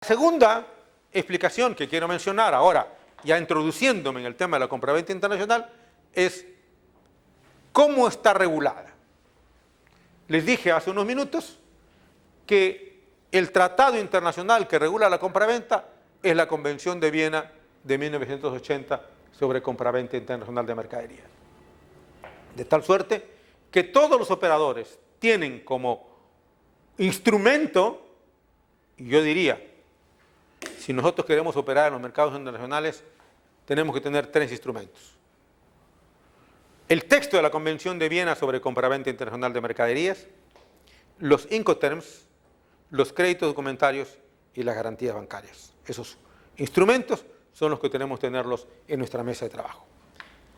Segunda explicación que quiero mencionar ahora, ya introduciéndome en el tema de la compraventa internacional, es cómo está regulada. Les dije hace unos minutos que el tratado internacional que regula la compraventa es la Convención de Viena de 1980 sobre compraventa internacional de mercaderías. De tal suerte que todos los operadores tienen como instrumento, y yo diría, si nosotros queremos operar en los mercados internacionales, tenemos que tener tres instrumentos. El texto de la Convención de Viena sobre compraventa internacional de mercaderías, los Incoterms, los créditos documentarios y las garantías bancarias. Esos instrumentos son los que tenemos que tenerlos en nuestra mesa de trabajo.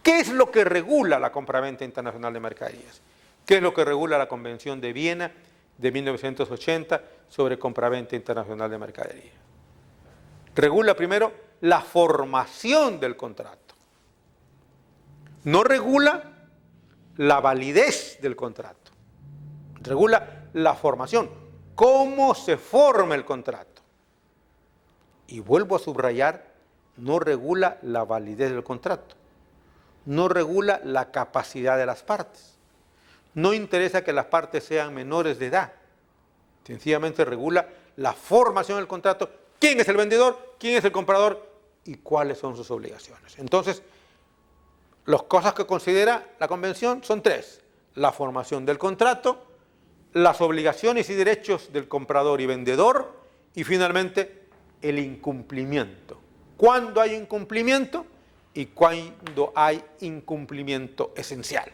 ¿Qué es lo que regula la compraventa internacional de mercaderías? ¿Qué es lo que regula la Convención de Viena de 1980 sobre compraventa internacional de mercaderías? Regula primero la formación del contrato. No regula la validez del contrato. Regula la formación. ¿Cómo se forma el contrato? Y vuelvo a subrayar, no regula la validez del contrato. No regula la capacidad de las partes. No interesa que las partes sean menores de edad. Sencillamente regula la formación del contrato. ¿Quién es el vendedor? ¿Quién es el comprador? ¿Y cuáles son sus obligaciones? Entonces, las cosas que considera la Convención son tres. La formación del contrato, las obligaciones y derechos del comprador y vendedor, y finalmente, el incumplimiento. ¿Cuándo hay incumplimiento? Y cuándo hay incumplimiento esencial.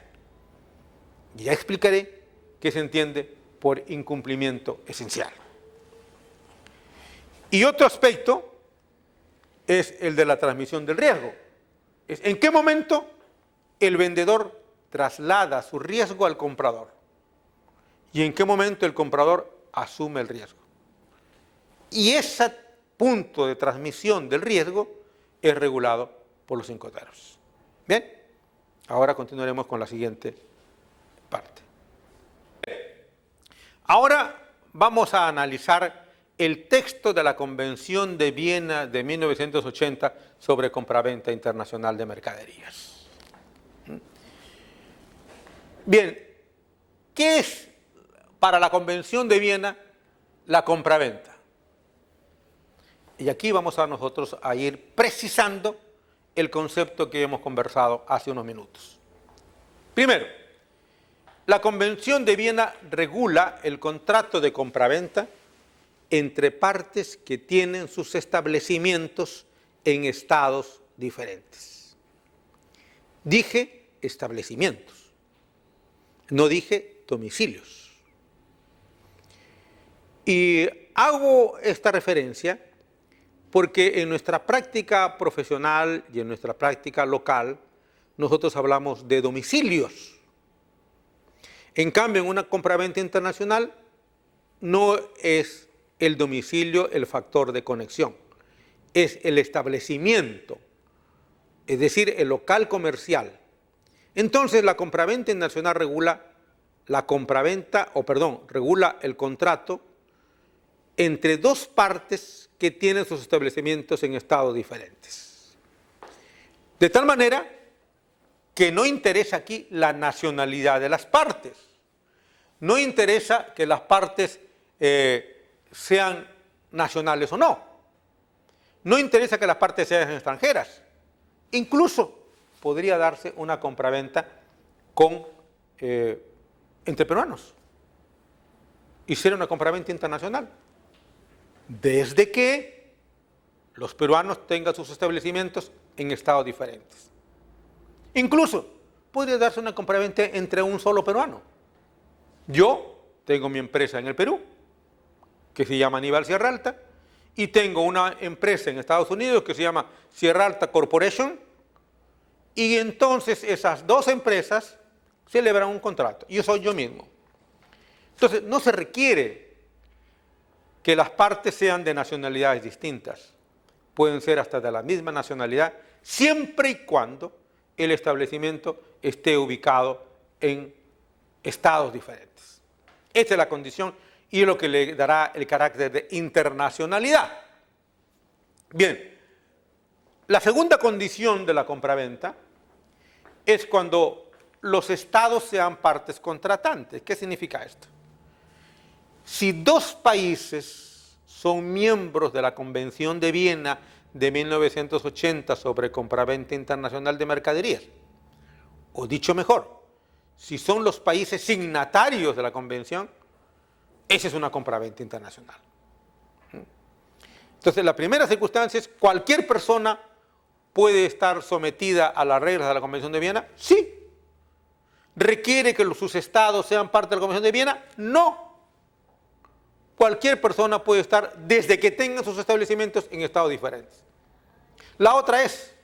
Y ya explicaré qué se entiende por incumplimiento esencial. Y otro aspecto es el de la transmisión del riesgo. Es en qué momento el vendedor traslada su riesgo al comprador y en qué momento el comprador asume el riesgo. Y ese punto de transmisión del riesgo es regulado por los Incoterms. Bien, ahora continuaremos con la siguiente parte. Ahora vamos a analizar el texto de la Convención de Viena de 1980 sobre compraventa internacional de mercaderías. Bien, ¿qué es para la Convención de Viena la compraventa? Y aquí vamos a nosotros a ir precisando el concepto que hemos conversado hace unos minutos. Primero, la Convención de Viena regula el contrato de compraventa entre partes que tienen sus establecimientos en estados diferentes. Dije establecimientos, no dije domicilios. Y hago esta referencia porque en nuestra práctica profesional y en nuestra práctica local nosotros hablamos de domicilios. En cambio, en una compraventa internacional no es el domicilio el factor de conexión, es el establecimiento, es decir, el local comercial. Entonces, la compraventa internacional regula la compraventa, regula el contrato entre dos partes que tienen sus establecimientos en estados diferentes. De tal manera que no interesa aquí la nacionalidad de las partes. No interesa que las partes sean nacionales o no. No interesa que las partes sean extranjeras. Incluso podría darse una compraventa entre peruanos y ser una compraventa internacional, desde que los peruanos tengan sus establecimientos en estados diferentes. Incluso podría darse una compraventa entre un solo peruano. Yo tengo mi empresa en el Perú, que se llama Aníbal Sierra Alta, y tengo una empresa en Estados Unidos que se llama Sierra Alta Corporation, y entonces esas dos empresas celebran un contrato. Yo soy yo mismo. Entonces, no se requiere que las partes sean de nacionalidades distintas. Pueden ser hasta de la misma nacionalidad, siempre y cuando el establecimiento esté ubicado en estados diferentes. Esta es la condición y es lo que le dará el carácter de internacionalidad Bien, la segunda condición de la compraventa es cuando los estados sean partes contratantes. ¿Qué significa esto? Si dos países son miembros de la Convención de Viena de 1980 sobre compraventa internacional de mercaderías, o dicho mejor, si son los países signatarios de la convención, esa es una compraventa internacional. Entonces, la primera circunstancia es: ¿cualquier persona puede estar sometida a las reglas de la Convención de Viena? Sí. ¿Requiere que sus estados sean parte de la Convención de Viena? No. Cualquier persona puede estar, desde que tengan sus establecimientos, en estados diferentes. La otra es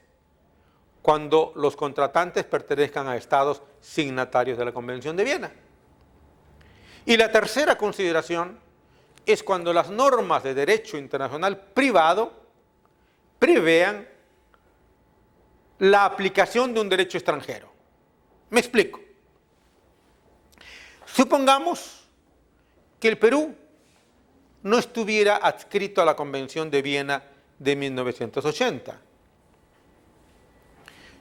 cuando los contratantes pertenezcan a estados signatarios de la Convención de Viena. Y la tercera consideración es cuando las normas de derecho internacional privado prevean la aplicación de un derecho extranjero. Me explico. Supongamos que el Perú no estuviera adscrito a la Convención de Viena de 1980,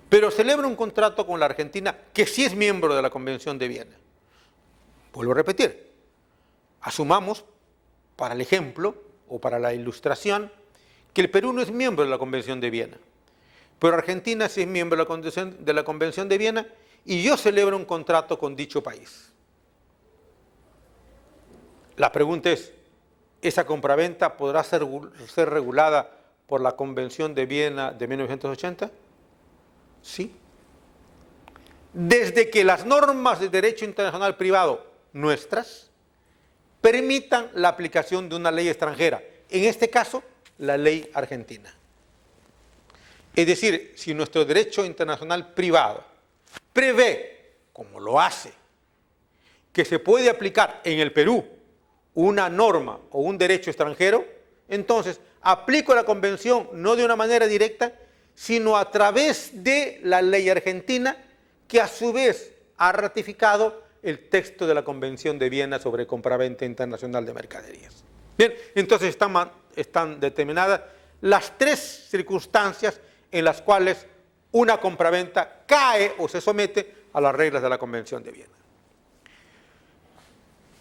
pero celebra un contrato con la Argentina, que sí es miembro de la Convención de Viena. Vuelvo a repetir, asumamos, para el ejemplo o para la ilustración, que el Perú no es miembro de la Convención de Viena, pero Argentina sí es miembro de la Convención de Viena, y yo celebro un contrato con dicho país. La pregunta es: ¿esa compraventa podrá ser regulada por la Convención de Viena de 1980? Sí. Desde que las normas de derecho internacional privado nuestras permitan la aplicación de una ley extranjera, en este caso, la ley argentina. Es decir, si nuestro derecho internacional privado prevé, como lo hace, que se puede aplicar en el Perú una norma o un derecho extranjero, entonces aplico la convención no de una manera directa, sino a través de la ley argentina, que a su vez ha ratificado el texto de la Convención de Viena sobre compraventa internacional de mercaderías. Bien, entonces están determinadas las tres circunstancias en las cuales una compraventa cae o se somete a las reglas de la Convención de Viena.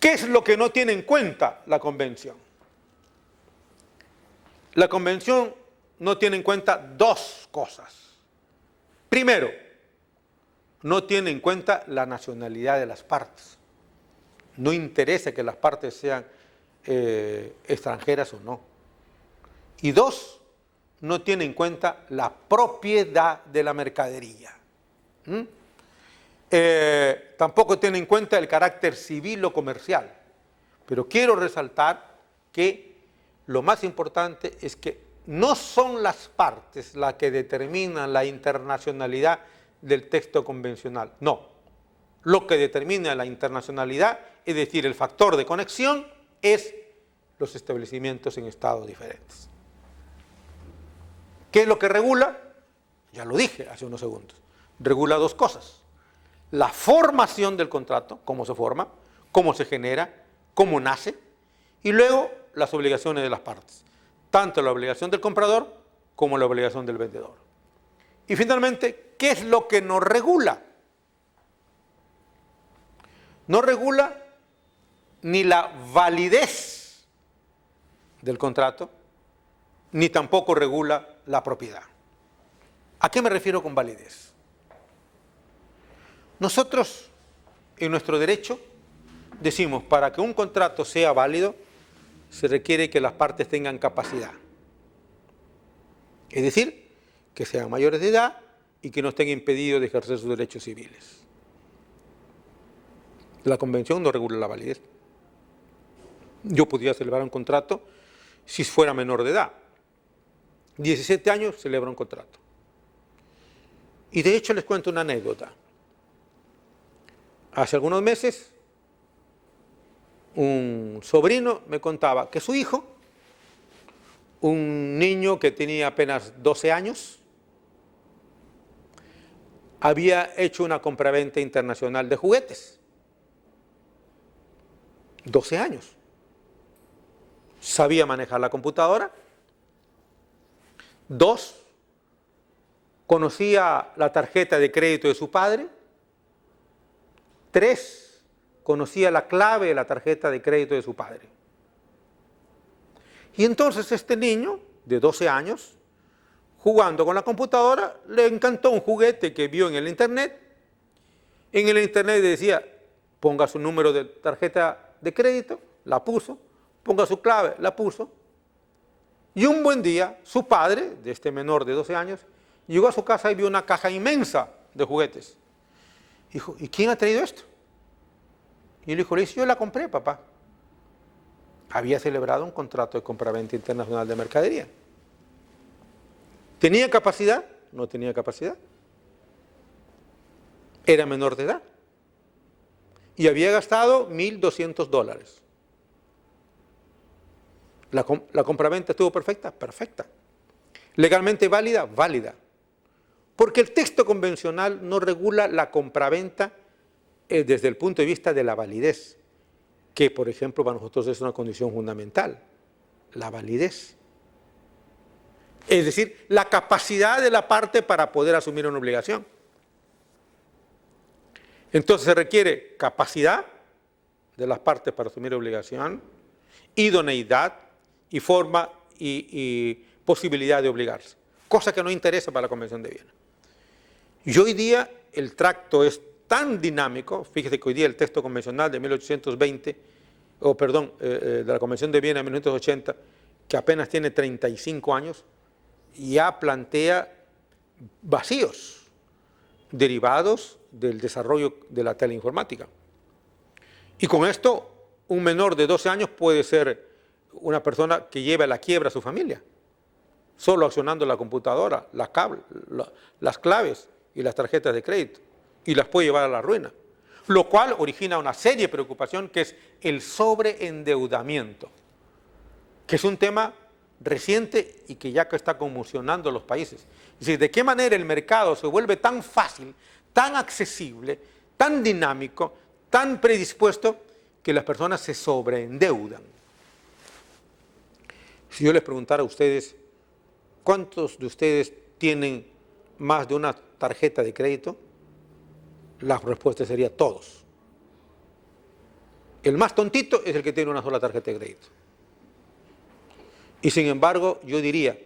¿Qué es lo que no tiene en cuenta la Convención? La Convención no tiene en cuenta dos cosas. Primero, no tiene en cuenta la nacionalidad de las partes. No interesa que las partes sean extranjeras o no. Y dos, no tiene en cuenta la propiedad de la mercadería. Tampoco tiene en cuenta el carácter civil o comercial. Pero quiero resaltar que lo más importante es que no son las partes las que determinan la internacionalidad del texto convencional. No. Lo que determina la internacionalidad, es decir, el factor de conexión, es los establecimientos en estados diferentes. ¿Qué es lo que regula? Ya lo dije hace unos segundos. Regula dos cosas: la formación del contrato, cómo se forma, cómo se genera, cómo nace, y luego las obligaciones de las partes, tanto la obligación del comprador como la obligación del vendedor. Y finalmente, ¿qué es lo que nos regula? No regula ni la validez del contrato, ni tampoco regula la propiedad. ¿A qué me refiero con validez? Nosotros, en nuestro derecho, decimos: para que un contrato sea válido, se requiere que las partes tengan capacidad. Es decir, que sean mayores de edad y que no estén impedidos de ejercer sus derechos civiles. La Convención no regula la validez. Yo podría celebrar un contrato si fuera menor de edad. 17 años celebra un contrato. Y de hecho les cuento una anécdota. Hace algunos meses, un sobrino me contaba que su hijo, un niño que tenía apenas 12 años, había hecho una compraventa internacional de juguetes. 12 años. Sabía manejar la computadora, 2, conocía la tarjeta de crédito de su padre. 3, conocía la clave de la tarjeta de crédito de su padre. Y entonces este niño de 12 años, jugando con la computadora, le encantó un juguete que vio en el internet. En el internet decía, ponga su número de tarjeta de crédito, la puso, ponga su clave, la puso. Y un buen día, su padre, de este menor de 12 años, llegó a su casa y vio una caja inmensa de juguetes. Dijo, ¿y quién ha traído esto? Y el hijo le dice, yo la compré, papá. Había celebrado un contrato de compraventa internacional de mercadería. ¿Tenía capacidad? No tenía capacidad. Era menor de edad. Y había gastado $1.200. ¿La compraventa estuvo perfecta? Perfecta. ¿Legalmente válida? Válida. Porque el texto convencional no regula la compraventa desde el punto de vista de la validez, que por ejemplo para nosotros es una condición fundamental, la validez. Es decir, la capacidad de la parte para poder asumir una obligación. Entonces se requiere capacidad de las partes para asumir obligación, idoneidad y forma y posibilidad de obligarse, cosa que no interesa para la Convención de Viena. Y hoy día el tracto es tan dinámico, fíjese que hoy día el texto convencional de 1820, de la Convención de Viena de 1980, que apenas tiene 35 años, ya plantea vacíos derivados del desarrollo de la teleinformática. Y con esto, un menor de 12 años puede ser una persona que lleve a la quiebra a su familia, solo accionando la computadora, las claves y las tarjetas de crédito, y las puede llevar a la ruina, lo cual origina una seria preocupación que es el sobreendeudamiento, que es un tema reciente y que ya que está conmocionando a los países. Es decir, de qué manera el mercado se vuelve tan fácil, tan accesible, tan dinámico, tan predispuesto, que las personas se sobreendeudan. Si yo les preguntara a ustedes, ¿cuántos de ustedes tienen más de una tarjeta de crédito? La respuesta sería todos. El más tontito es el que tiene una sola tarjeta de crédito. Y sin embargo, yo diría,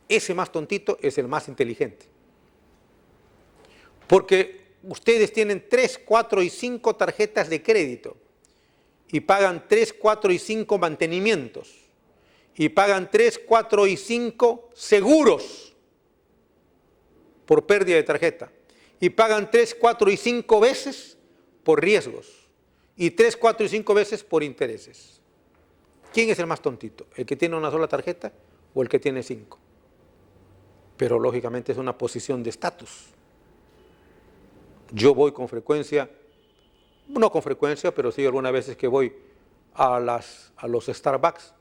ese más tontito es el más inteligente. Porque ustedes tienen 3, 4 y 5 tarjetas de crédito y pagan 3, 4 y 5 mantenimientos y pagan 3, 4 y 5 seguros por pérdida de tarjeta y pagan 3, 4 y 5 veces por riesgos y 3, 4 y 5 veces por intereses. ¿Quién es el más tontito? ¿El que tiene una sola tarjeta o el que tiene 5? Pero lógicamente es una posición de estatus. Yo voy con frecuencia, no con frecuencia, pero sí algunas veces que voy a los Starbucks.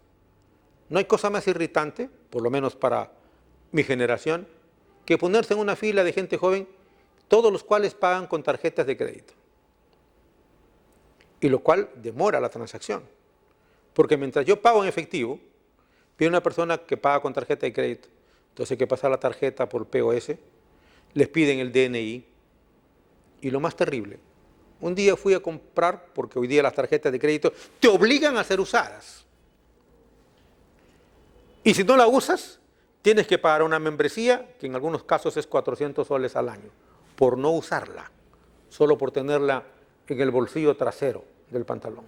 No hay cosa más irritante, por lo menos para mi generación, que ponerse en una fila de gente joven, todos los cuales pagan con tarjetas de crédito. Y lo cual demora la transacción. Porque mientras yo pago en efectivo, viene una persona que paga con tarjeta de crédito. Entonces hay que pasar la tarjeta por POS, les piden el DNI. Y lo más terrible, un día fui a comprar, porque hoy día las tarjetas de crédito te obligan a ser usadas. Y si no la usas, tienes que pagar una membresía, que en algunos casos es 400 soles al año, por no usarla, solo por tenerla en el bolsillo trasero del pantalón.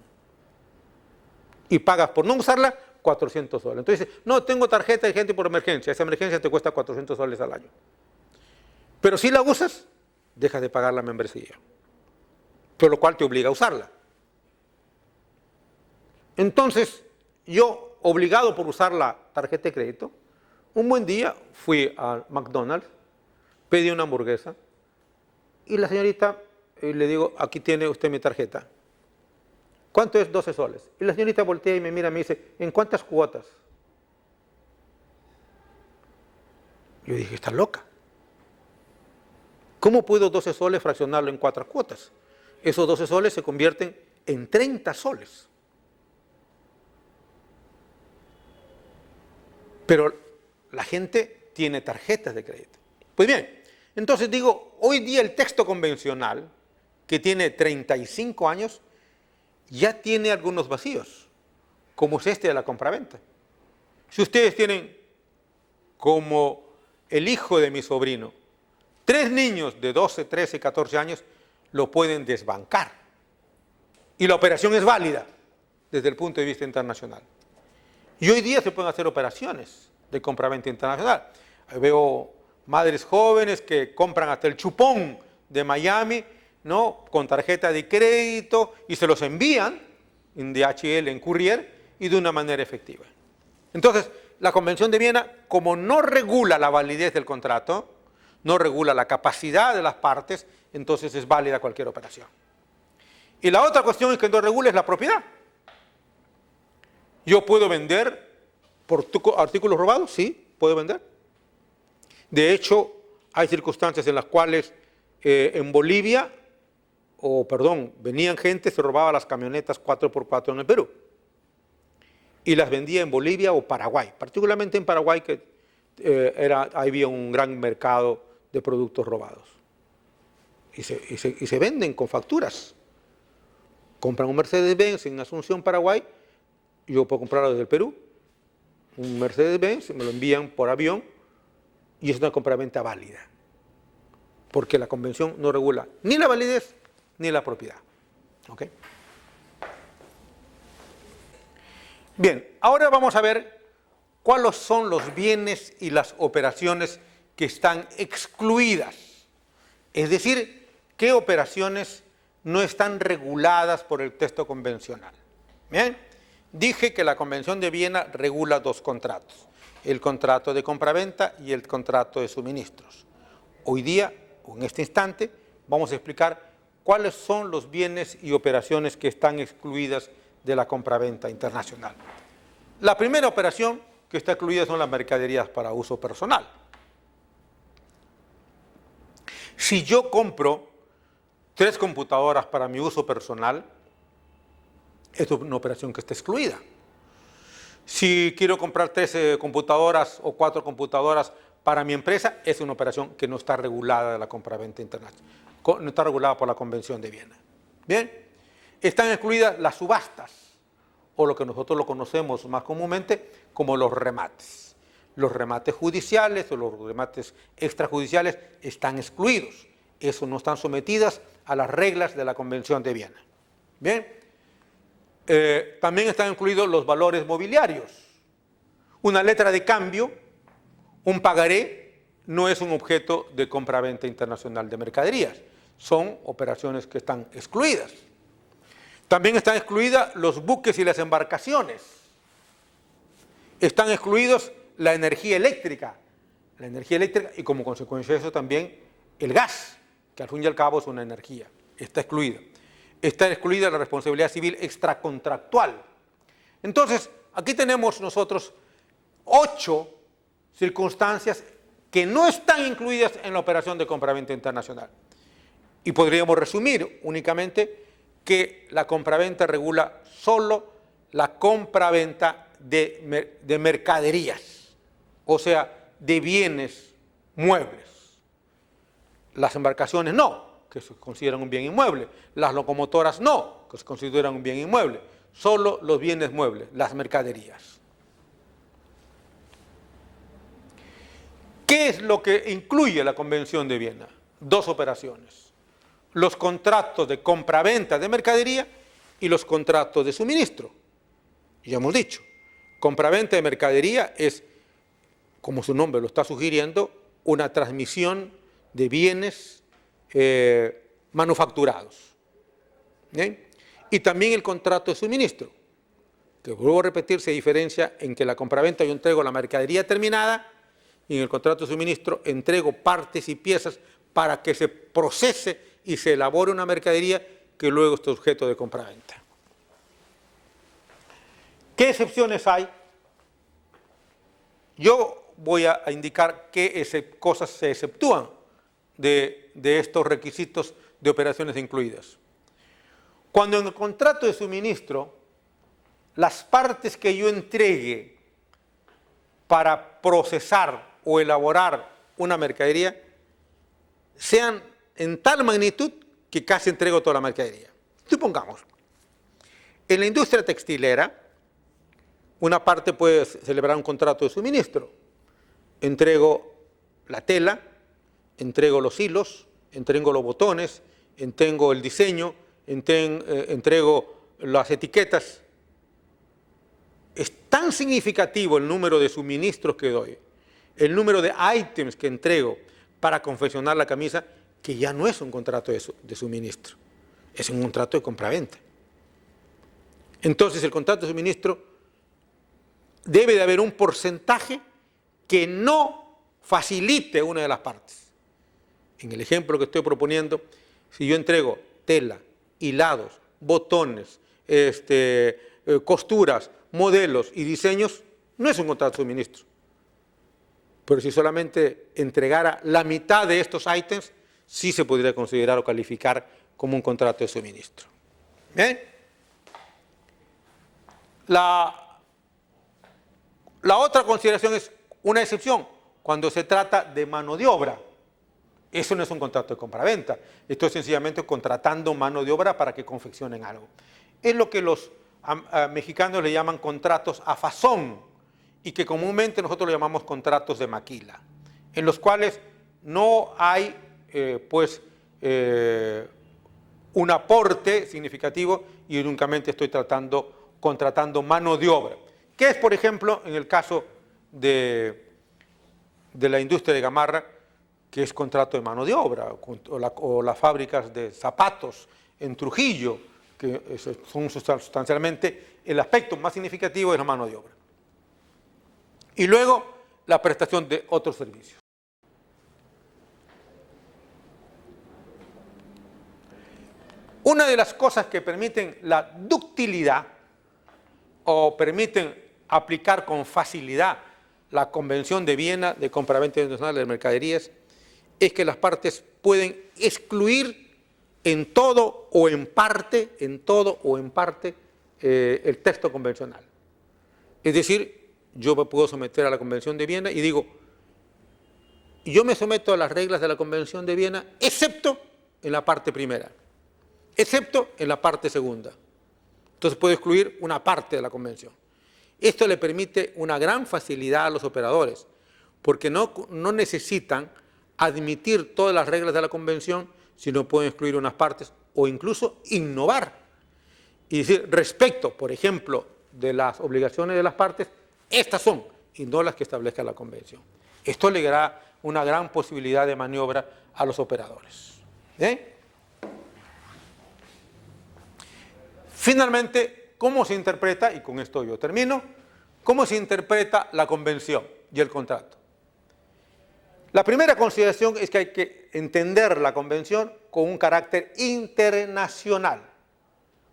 Y pagas por no usarla 400 soles. Entonces, no, tengo tarjeta de gente por emergencia. Esa emergencia te cuesta 400 soles al año. Pero si la usas, dejas de pagar la membresía. Por lo cual te obliga a usarla. Entonces, yo, obligado por usar la tarjeta de crédito, un buen día fui a McDonald's, pedí una hamburguesa, y la señorita, le digo, aquí tiene usted mi tarjeta. ¿Cuánto es? 12 soles. Y la señorita voltea y me mira y me dice, ¿en cuántas cuotas? Yo dije, está loca. ¿Cómo puedo 12 soles fraccionarlo en 4 cuotas? Esos 12 soles se convierten en 30 soles. Pero la gente tiene tarjetas de crédito. Pues bien, entonces digo, hoy día el texto convencional, que tiene 35 años, ya tiene algunos vacíos, como es este de la compraventa. Si ustedes tienen, como el hijo de mi sobrino, 3 niños de 12, 13, 14 años, lo pueden desbancar. Y la operación es válida desde el punto de vista internacional. Y hoy día se pueden hacer operaciones de compraventa internacional. Veo madres jóvenes que compran hasta el chupón de Miami, ¿no?, con tarjeta de crédito y se los envían en DHL, en courier, y de una manera efectiva. Entonces, la Convención de Viena, como no regula la validez del contrato, no regula la capacidad de las partes, entonces es válida cualquier operación. Y la otra cuestión es que no regula es la propiedad. Yo puedo vender por artículos robados, sí, puedo vender. De hecho, hay circunstancias en las cuales en Bolivia, venían gente, se robaba las camionetas 4x4 en el Perú y las vendía en Bolivia o Paraguay, particularmente en Paraguay, que había un gran mercado de productos robados. Y se venden con facturas. Compran un Mercedes-Benz en Asunción, Paraguay, yo puedo comprarlo desde el Perú, un Mercedes-Benz, me lo envían por avión y es una compraventa válida, porque la Convención no regula ni la validez ni la propiedad. ¿Okay? Bien, ahora vamos a ver cuáles son los bienes y las operaciones que están excluidas. Es decir, qué operaciones no están reguladas por el texto convencional. Bien, dije que la Convención de Viena regula 2 contratos, el contrato de compraventa y el contrato de suministros. Hoy día, o en este instante, vamos a explicar cuáles son los bienes y operaciones que están excluidas de la compraventa internacional. La primera operación que está excluida son las mercaderías para uso personal. Si yo compro 3 computadoras para mi uso personal, es una operación que está excluida. Si quiero comprar 3 computadoras o 4 computadoras para mi empresa, es una operación que no está regulada de la compraventa internacional, no está regulada por la Convención de Viena. Bien, están excluidas las subastas, o lo que nosotros lo conocemos más comúnmente como los remates. Los remates judiciales o los remates extrajudiciales están excluidos. Eso no están sometidas a las reglas de la Convención de Viena. Bien, también están incluidos los valores mobiliarios. Una letra de cambio, un pagaré, no es un objeto de compraventa internacional de mercaderías. Son operaciones que están excluidas. También están excluidas los buques y las embarcaciones. Están excluidos la energía eléctrica y como consecuencia de eso también el gas, que al fin y al cabo es una energía, está excluida. Está excluida la responsabilidad civil extracontractual. Entonces, aquí tenemos nosotros 8 circunstancias que no están incluidas en la operación de compraventa internacional. Y podríamos resumir únicamente que la compraventa regula solo la compraventa de mercaderías, o sea, de bienes muebles. Las embarcaciones no, que se consideran un bien inmueble. Las locomotoras no, que se consideran un bien inmueble. Solo los bienes muebles, las mercaderías. ¿Qué es lo que incluye la Convención de Viena? 2 operaciones. Los contratos de compraventa de mercadería y los contratos de suministro. Ya hemos dicho, compraventa de mercadería es, como su nombre lo está sugiriendo, una transmisión de bienes manufacturados. ¿Bien? Y también el contrato de suministro, que vuelvo a repetir, se diferencia en que la compraventa yo entrego la mercadería terminada y en el contrato de suministro entrego partes y piezas para que se procese y se elabore una mercadería que luego está objeto de compraventa. ¿Qué excepciones hay? Yo voy a indicar qué cosas se exceptúan de estos requisitos de operaciones incluidas. Cuando en el contrato de suministro, las partes que yo entregue para procesar o elaborar una mercadería sean en tal magnitud que casi entrego toda la mercadería. Supongamos, en la industria textilera, una parte puede celebrar un contrato de suministro. Entrego la tela, entrego los hilos, entrego los botones, entrego el diseño, entrego las etiquetas. Es tan significativo el número de suministros que doy, el número de ítems que entrego para confeccionar la camisa, que ya no es un contrato de suministro, es un contrato de compraventa. Entonces el contrato de suministro debe de haber un porcentaje que no facilite una de las partes. En el ejemplo que estoy proponiendo, si yo entrego tela, hilados, botones, costuras, modelos y diseños, no es un contrato de suministro. Pero si solamente entregara la mitad de estos ítems, sí se podría considerar o calificar como un contrato de suministro. ¿Bien? La otra consideración es una excepción, cuando se trata de mano de obra. Eso no es un contrato de compraventa, estoy sencillamente contratando mano de obra para que confeccionen algo. Es lo que los mexicanos le llaman contratos a fazón y que comúnmente nosotros lo llamamos contratos de maquila, en los cuales no hay un aporte significativo y únicamente estoy contratando mano de obra. ¿Qué es, por ejemplo, en el caso de la industria de Gamarra, que es contrato de mano de obra, o las fábricas de zapatos en Trujillo, que son sustancialmente el aspecto más significativo de la mano de obra? Y luego la prestación de otros servicios. Una de las cosas que permiten la ductilidad o permiten aplicar con facilidad la Convención de Viena de compraventa internacional de mercaderías es que las partes pueden excluir en todo o en parte, el texto convencional. Es decir, yo me puedo someter a la Convención de Viena y digo, yo me someto a las reglas de la Convención de Viena, excepto en la parte primera, excepto en la parte segunda. Entonces puedo excluir una parte de la Convención. Esto le permite una gran facilidad a los operadores, porque no necesitan admitir todas las reglas de la Convención, sino pueden excluir unas partes o incluso innovar. Y decir, respecto, por ejemplo, de las obligaciones de las partes, estas son, y no las que establezca la Convención. Esto le dará una gran posibilidad de maniobra a los operadores. Finalmente, ¿cómo se interpreta, y con esto yo termino, cómo se interpreta la Convención y el contrato? La primera consideración es que hay que entender la Convención con un carácter internacional,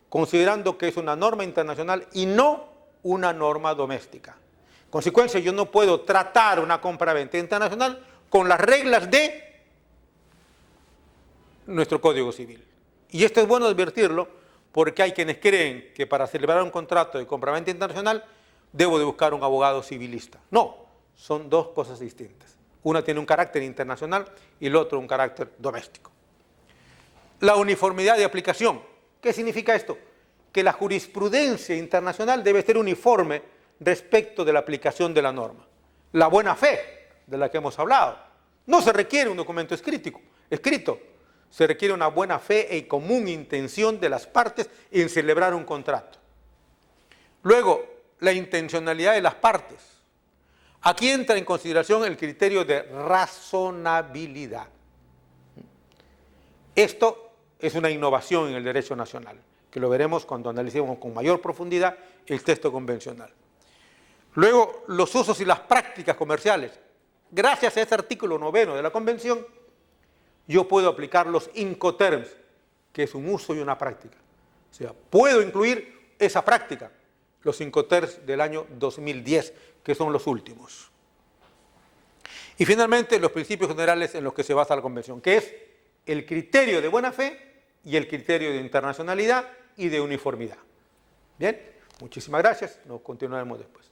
considerando que es una norma internacional y no una norma doméstica. En consecuencia, yo no puedo tratar una compraventa internacional con las reglas de nuestro Código Civil. Y esto es bueno advertirlo, porque hay quienes creen que para celebrar un contrato de compraventa internacional debo de buscar un abogado civilista. No, son dos cosas distintas. Una tiene un carácter internacional y el otro un carácter doméstico. La uniformidad de aplicación. ¿Qué significa esto? Que la jurisprudencia internacional debe ser uniforme respecto de la aplicación de la norma. La buena fe, de la que hemos hablado. No se requiere un documento escrito. Se requiere una buena fe y común intención de las partes en celebrar un contrato. Luego, la intencionalidad de las partes. Aquí entra en consideración el criterio de razonabilidad. Esto es una innovación en el derecho nacional, que lo veremos cuando analicemos con mayor profundidad el texto convencional. Luego, los usos y las prácticas comerciales. Gracias a este artículo 9 de la Convención, yo puedo aplicar los Incoterms, que es un uso y una práctica. O sea, puedo incluir esa práctica, los Incoterms del año 2010, que son los últimos. Y finalmente, los principios generales en los que se basa la Convención, que es el criterio de buena fe y el criterio de internacionalidad y de uniformidad. Bien, muchísimas gracias, nos continuaremos después.